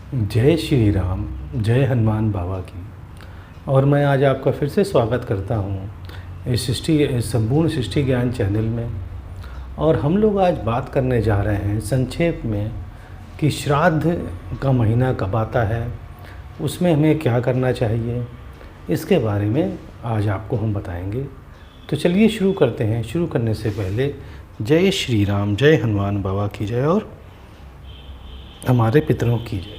जय श्री राम, जय हनुमान बाबा की। और मैं आज आपका फिर से स्वागत करता हूँ इस संपूर्ण सृष्टि ज्ञान चैनल में। और हम लोग आज बात करने जा रहे हैं संक्षेप में कि श्राद्ध का महीना कब आता है, उसमें हमें क्या करना चाहिए, इसके बारे में आज आपको हम बताएंगे। तो चलिए शुरू करते हैं। शुरू करने से पहले जय श्री राम, जय हनुमान बाबा की जय और हमारे पितरों की जय।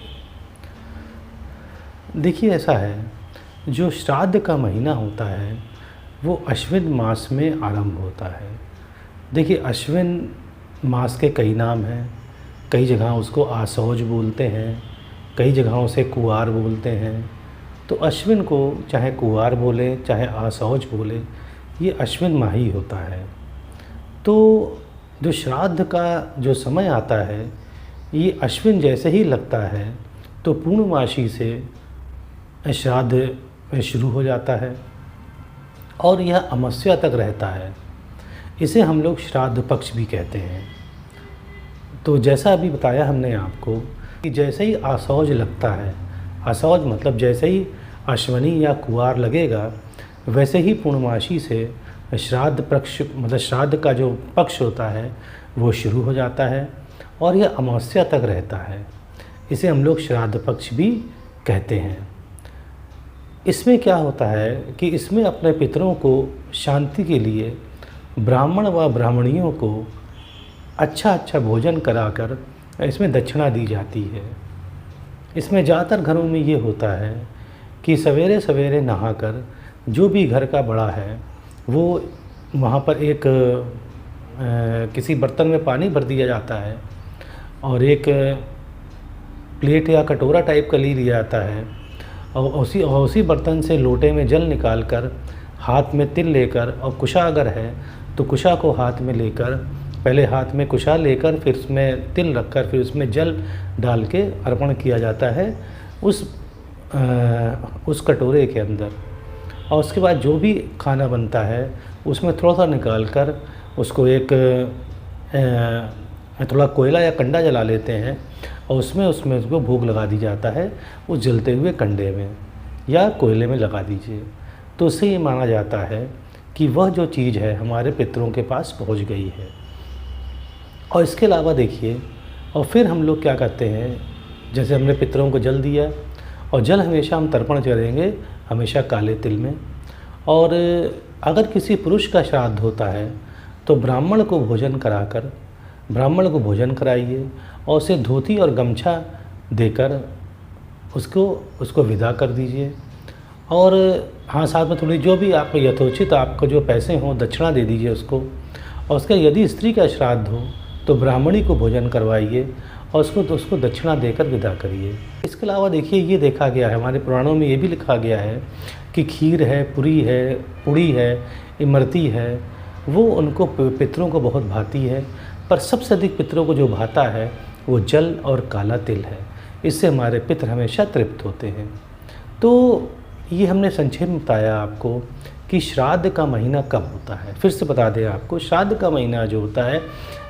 देखिए, ऐसा है, जो श्राद्ध का महीना होता है वो अश्विन मास में आरंभ होता है। देखिए, अश्विन मास के कई नाम हैं। कई जगह उसको आसौज बोलते हैं, कई जगहों से कुवार बोलते हैं। तो अश्विन को चाहे कुवार बोले चाहे आसौज बोले, ये अश्विन माह ही होता है। तो जो श्राद्ध का जो समय आता है ये अश्विन जैसे ही लगता है तो पूर्णमासी से श्राद्ध शुरू हो जाता है और यह अमावस्या तक रहता है। इसे हम लोग श्राद्ध पक्ष भी कहते हैं। तो जैसा अभी बताया हमने आपको कि जैसे ही आसौज लगता है, आसौज मतलब जैसे ही अश्वनी या कुवार लगेगा, वैसे ही पूर्णमासी से श्राद्ध पक्ष मतलब श्राद्ध का जो पक्ष होता है वो शुरू हो जाता है और यह अमावस्या तक रहता है। इसे हम लोग श्राद्ध पक्ष भी कहते हैं। इसमें क्या होता है कि इसमें अपने पितरों को शांति के लिए ब्राह्मण व ब्राह्मणियों को अच्छा भोजन कराकर इसमें दक्षिणा दी जाती है। इसमें ज़्यादातर घरों में ये होता है कि सवेरे सवेरे नहाकर जो भी घर का बड़ा है वो वहाँ पर एक किसी बर्तन में पानी भर दिया जाता है और एक प्लेट या कटोरा टाइप का ले लिया जाता है और उसी बर्तन से लोटे में जल निकालकर हाथ में तिल लेकर, और कुशा अगर है तो कुशा को हाथ में लेकर, पहले हाथ में कुशा लेकर फिर उसमें तिल रखकर फिर उसमें जल डाल के अर्पण किया जाता है उस कटोरे के अंदर। और उसके बाद जो भी खाना बनता है उसमें थोड़ा सा निकाल कर उसको एक थोड़ा कोयला या कंडा जला लेते हैं और उसमें उसको भोग लगा दी जाता है उस जलते हुए कंडे में या कोयले में लगा दीजिए। तो उससे ये माना जाता है कि वह जो चीज़ है हमारे पितरों के पास पहुंच गई है। और इसके अलावा देखिए, और फिर हम लोग क्या करते हैं, जैसे हमने पितरों को जल दिया, और जल हमेशा हम तर्पण करेंगे हमेशा काले तिल में। और अगर किसी पुरुष का श्राद्ध होता है तो ब्राह्मण को भोजन कराइए और उसे धोती और गमछा देकर उसको विदा कर दीजिए। और हाँ, साथ में थोड़ी जो भी आपको यथोचित आपको जो पैसे हों दक्षिणा दे दीजिए उसको। और उसका यदि स्त्री का श्राद्ध हो तो ब्राह्मणी को भोजन करवाइए और उसको दक्षिणा देकर विदा करिए। इसके अलावा देखिए, ये देखा गया है, हमारे पुराणों में ये भी लिखा गया है कि खीर है, पुड़ी है, इमरती है, वो उनको पितरों को बहुत भाती है। पर सबसे अधिक पितरों को जो भाता है वो जल और काला तिल है। इससे हमारे पितर हमेशा तृप्त होते हैं। तो ये हमने संक्षेप में बताया आपको कि श्राद्ध का महीना कब होता है। फिर से बता दें आपको, श्राद्ध का महीना जो होता है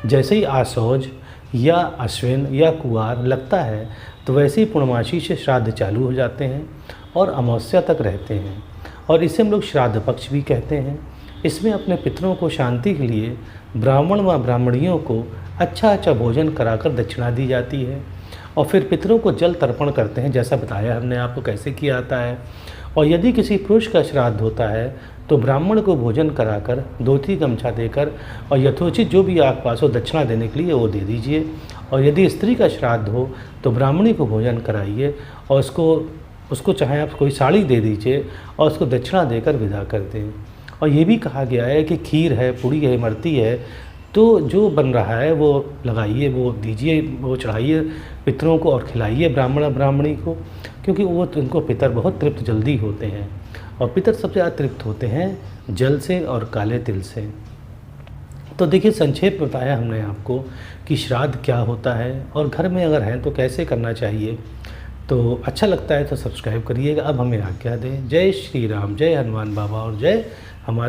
जैसे ही आसौज या अश्विन या कुवार लगता है तो वैसे ही पूर्णमासी से श्राद्ध चालू हो जाते हैं और अमावस्या तक रहते हैं। और इसे हम लोग श्राद्ध पक्ष भी कहते हैं। इसमें अपने पितरों को शांति के लिए ब्राह्मण व ब्राह्मणियों को अच्छा भोजन कराकर दक्षिणा दी जाती है। और फिर पितरों को जल तर्पण करते हैं, जैसा बताया हमने आपको कैसे किया जाता है। और यदि किसी पुरुष का श्राद्ध होता है तो ब्राह्मण को भोजन कराकर धोती गमछा देकर और यथोचित जो भी आपके पास हो दक्षिणा देने के लिए वो दे दीजिए। और यदि स्त्री का श्राद्ध हो तो ब्राह्मणी को भोजन कराइए और उसको चाहे आप कोई साड़ी दे दीजिए और उसको दक्षिणा देकर विदा कर दें। और ये भी कहा गया है कि खीर है, पुड़ी है, इमरती है, तो जो बन रहा है वो लगाइए, वो दीजिए, वो चढ़ाइए पितरों को और खिलाइए ब्राह्मण ब्राह्मणी को, क्योंकि वो उनको पितर बहुत तृप्त जल्दी होते हैं। और पितर सबसे ज़्यादा तृप्त होते हैं जल से और काले तिल से। तो देखिए, संक्षेप में बताया हमने आपको कि श्राद्ध क्या होता है और घर में अगर हैं तो कैसे करना चाहिए। तो अच्छा लगता है तो सब्सक्राइब करिएगा। अब हमें आज्ञा दें। जय श्री राम, जय हनुमान बाबा और जय हमारे